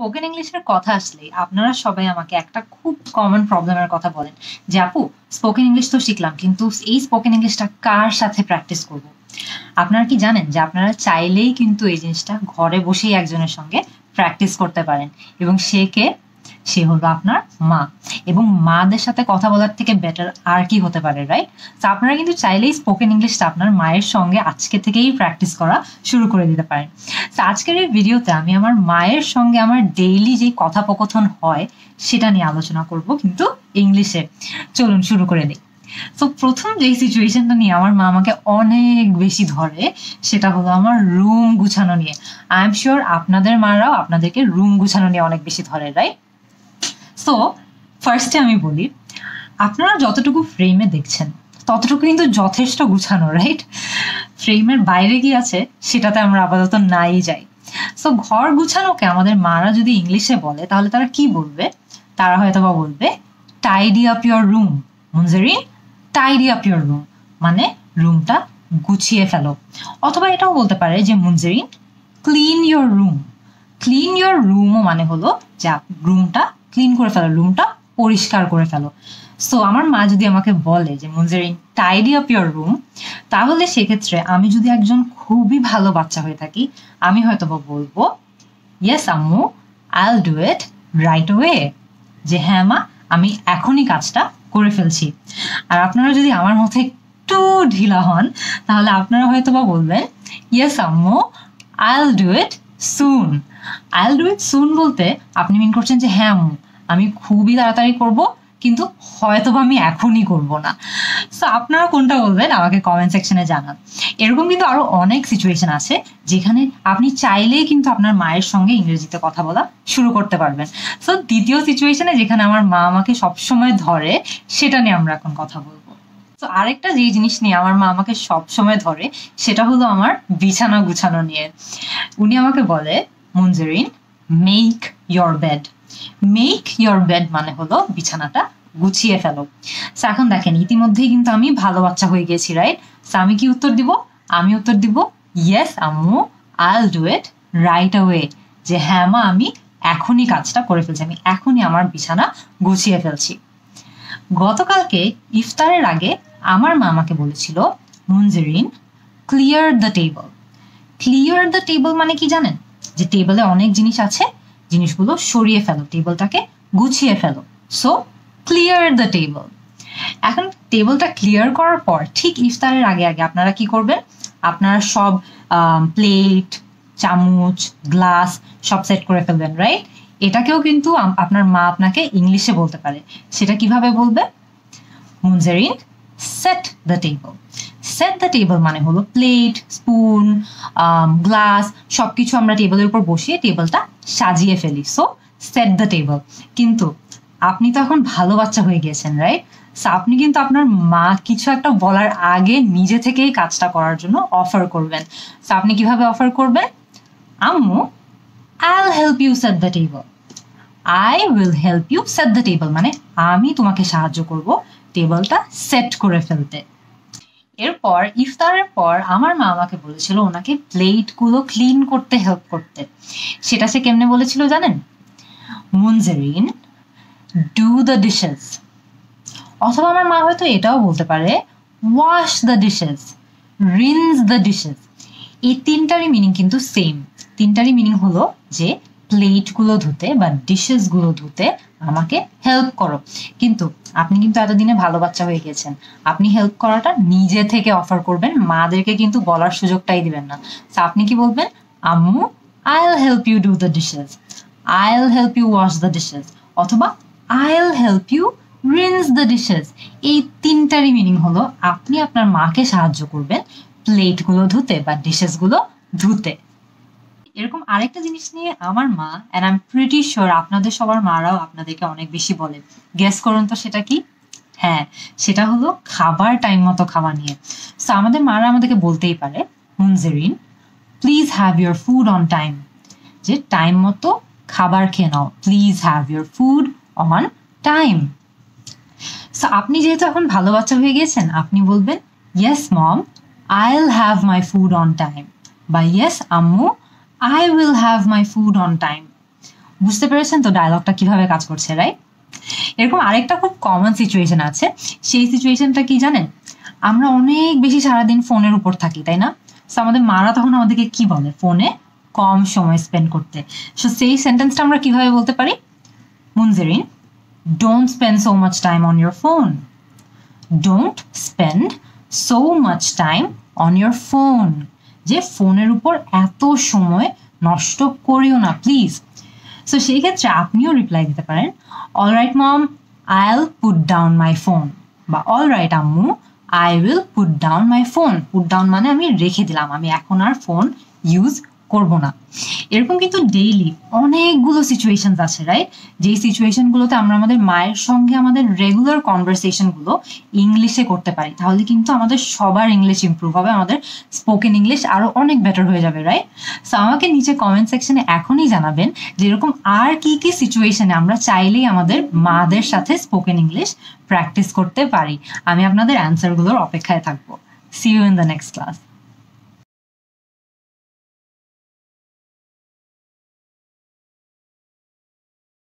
Spoken ইংলিশের কথা আসলে আপনারা সবাই আমাকে একটা খুব কমন প্রবলেমের কথা বলেন যে আপু স্পোকেন ইংলিশ তো শিখলাম কিন্তু এই স্পোকেন ইংলিশটা কার সাথে প্র্যাকটিস করব। আপনারা কি জানেন যে আপনারা চাইলেই কিন্তু এই জিনিসটা ঘরে বসেই একজনের সঙ্গে প্র্যাকটিস করতে পারেন এবং সে হলো আপনার মা। এবং মাদের সাথে কথা বলার থেকে বেটার আর কি হতে পারে, রাইট? তো আপনারা কিন্তু চাইলেই স্পোকেন ইংলিশটা আপনার মায়ের সঙ্গে আজকে থেকেই প্র্যাকটিস করা শুরু করে দিতে পারেন। তো আজকের এই ভিডিওতে আমি আমার মায়ের সঙ্গে আমার ডেইলি যে কথোপকথন হয় সেটা নিয়ে আলোচনা করব, কিন্তু ইংলিশে। চলুন শুরু করে দিই। তো প্রথম যে সিচুয়েশনটা নিয়ে আমার মা আমাকে অনেক বেশি ধরে সেটা হলো আমার রুম গুছানো নিয়ে। আই এম শিওর আপনাদের মারাও আপনাদেরকে রুম গুছানো নিয়ে অনেক বেশি ধরে, রাইট? সো ফার্স্টে আমি বলি, আপনারা যতটুকু ফ্রেমে দেখছেন ততটুকু কিন্তু যথেষ্ট গুছানো, রাইট? ফ্রেমের বাইরে কি আছে সেটাতে আমরা আপাতত নাই যাই। সো ঘর গুছানোকে আমাদের মারা যদি ইংলিশে বলে তাহলে তারা কি বলবে? তারা হয়তো বা বলবে tidy up your room. Munjerin, tidy up your room মানে রুমটা গুছিয়ে ফেলো। অথবা এটাও বলতে পারে যে Munjerin clean your room. Clean your রুমও মানে হলো যে রুমটা ক্লিন করে ফেলো, রুমটা পরিষ্কার করে ফেলো। সো আমার মা যদি আমাকে বলে যে Munjerin tidy up your room, তাহলে সেক্ষেত্রে আমি যদি একজন খুবই ভালো বাচ্চা হয়ে থাকি আমি হয়তো বা বলবো ইয়েস আম্মু, I'll do it right way, যে হ্যাঁ মা আমি এখনই কাজটা করে ফেলছি। আর আপনারা যদি আমার মতো একটু ঢিলা হন তাহলে আপনারা হয়তো বা বলবেন ইয়েস আম্মু, I'll do it soon. I'll do it সুন বলতে আপনি মিন করছেন যে হ্যাঁ আম্মু আমি খুবই তাড়াতাড়ি করব, কিন্তু হয়তো বা আমি এখনই করব না। সো আপনারা কোনটা বলবেন আমাকে কমেন্ট সেকশনে জানান। এরকম কিন্তু আরো অনেক সিচুয়েশন আছে যেখানে আপনি চাইলেই কিন্তু আপনার মায়ের সঙ্গে ইংরেজিতে কথা বলা শুরু করতে পারবেন। সো দ্বিতীয় সিচুয়েশনে যেখানে আমার মা আমাকে সবসময় ধরে সেটা নিয়ে আমরা এখন কথা বলবো। তো আরেকটা যে জিনিস নিয়ে আমার মা আমাকে সবসময় ধরে সেটা হলো আমার বিছানা গুছানো নিয়ে। উনি আমাকে বলে Munjerin make your bed. Make your bed মানে হলো বিছানাটা গুছিয়ে ফেলো। সো এখন দেখেন ইতিমধ্যেই কিন্তু আমি ভালো বাচ্চা হয়ে গেছি, রাইট? সো আমি কি উত্তর দিব? আমি উত্তর দিব ইয়েস আম্মু, I'll do it right away, যে হ্যাঁ মা আমি এখনই কাজটা করে ফেলছি, আমি এখনই আমার বিছানা গুছিয়ে ফেলছি। গতকালকে ইফতারের আগে আমার মা আমাকে বলেছিল Munjerin clear the table. Clear the table মানে কি জানেন? যে টেবলে অনেক জিনিস আছে, জিনিসগুলো সরিয়ে ফেলো, টেবলটাকে গুছিয়ে ফেলো। So clear the table. এখন টেবলটা ক্লিয়ার করার পর ঠিক ইফতারের আগে আগে আপনারা কি করবেন? আপনারা সব প্লেট, চামচ, গ্লাস সব সেট করে ফেলবেন, রাইট? এটাকেও কিন্তু আপনার মা আপনাকে ইংলিশে বলতে পারে। সেটা কিভাবে বলবে? Munjerin set the table. Set the table মানে হলো প্লেট, স্পুন, গ্লাস সবকিছু আমরা টেবিলের উপর বসিয়ে টেবিলটা সাজিয়ে ফেলি। So set the table. কিন্তু আপনি তো এখন ভালো বাচ্চা হয়ে গিয়েছেন, রাইট? সো আপনি কিন্তু আপনার মা কিছু একটা বলার আগে নিজে থেকেই কাজটা করার জন্য অফার করবেন। সো আপনি কিভাবে অফার করবেন? আম্মু I'll help you set the table. I will help you set the table মানে আমি তোমাকে সাহায্য করব টেবিলটা সেট করে ফেলতে। এরপর ইফতারের পর আমার মা আমাকে বলেছিল ওনাকে প্লেটগুলো ক্লিন করতে হেল্প করতে। সেটা সে কেমনে বলেছিল জানেন? Munjerin do the dishes. অথবা আমার মা হয়তো এটাও বলতে পারে wash the dishes, rinse the dishes. এই তিনটারই মিনিং কিন্তু সেম। তিনটারই মিনিং হলো যে প্লেটগুলো ধুতে বা ডিশেসগুলো ধুতে আমাকে হেল্প করো। কিন্তু আপনি কিন্তু এতদিনে ভালো বাচ্চা হয়ে গেছেন, আপনি হেল্প করাটা নিজে থেকে অফার করবেন, মাদেরকে কিন্তু বলার সুযোগটাই দিবেন না। তো আপনি কি বলবেন? আম্মু I'll help you do the dishes, I'll help you wash the dishes, অথবা I'll help you rinse the dishes. এই তিনটারই মিনিং হলো আপনি আপনার মাকে সাহায্য করবেন প্লেটগুলো ধুতে বা ডিশেসগুলো ধুতে। এরকম আরেকটা জিনিস নিয়ে আমার মা, and I am pretty sure আপনাদের সবার মারাও আপনাদেরকে অনেক বেশি বলে। গেস করুন তো সেটা কি? হ্যাঁ, সেটা হলো খাবার টাইম মতো খাওয়া নিয়ে। সো আমাদের মারা আমাদেরকে বলতেই পারে Munjerin please have your food on time, যে টাইম মতো খাবার খেয়ে নাও, please have your food on time. So আপনি যেহেতু এখন ভালো বাচ্চা হয়ে গিয়েছেন আপনি বলবেন ইয়েস মম আইল have my food on time, বা ইয়েস আম্মু I will have my food on time. বুঝতে পেরেছেন তো ডায়লগটা কিভাবে কাজ করছে, রাইট? এরকম আরেকটা খুব কমন সিচুয়েশন আছে। সেই সিচুয়েশনটা কি জানেন? আমরা অনেক বেশি সারাদিন ফোনের উপর থাকি, তাই না? সো আমাদের মারা তখন আমাদেরকে কি বলে? ফোনে কম সময় স্পেন্ড করতে। সো সেই সেন্টেন্সটা আমরা কিভাবে বলতে পারি? Munjerin, don't spend so much time on your phone. Don't spend so much time on your phone. যে ফোনের উপর এত সময় নষ্ট করিও না প্লিজ। সো সেই ক্ষেত্রে আপনিও রিপ্লাই দিতে পারেন, alright mom, I'll put down my phone, বা অলরাইট আম্মু, I will put down my phone. Put down মানে আমি রেখে দিলাম, আমি এখন আর ফোন ইউজ করব না। এরকম কিন্তু ডেইলি অনেকগুলো সিচুয়েশনস আছে, রাইট? যেই সিচুয়েশনগুলোতে আমরা আমাদের মায়ের সঙ্গে আমাদের রেগুলার কনভারসেশনগুলো ইংলিশে করতে পারি, তাহলে কিন্তু আমাদের সবার ইংলিশ ইমপ্রুভ হবে, আমাদের স্পোকেন ইংলিশ আরো অনেক বেটার হয়ে যাবে, রাইট? সো আমাকে নিচে কমেন্ট সেকশনে এখনই জানাবেন যে এরকম আর কি কি সিচুয়েশনে আমরা চাইলেই আমাদের মাদের সাথে স্পোকেন ইংলিশ প্র্যাকটিস করতে পারি। আমি আপনাদের অ্যান্সারগুলোর অপেক্ষায় থাকবো। See you in the next class.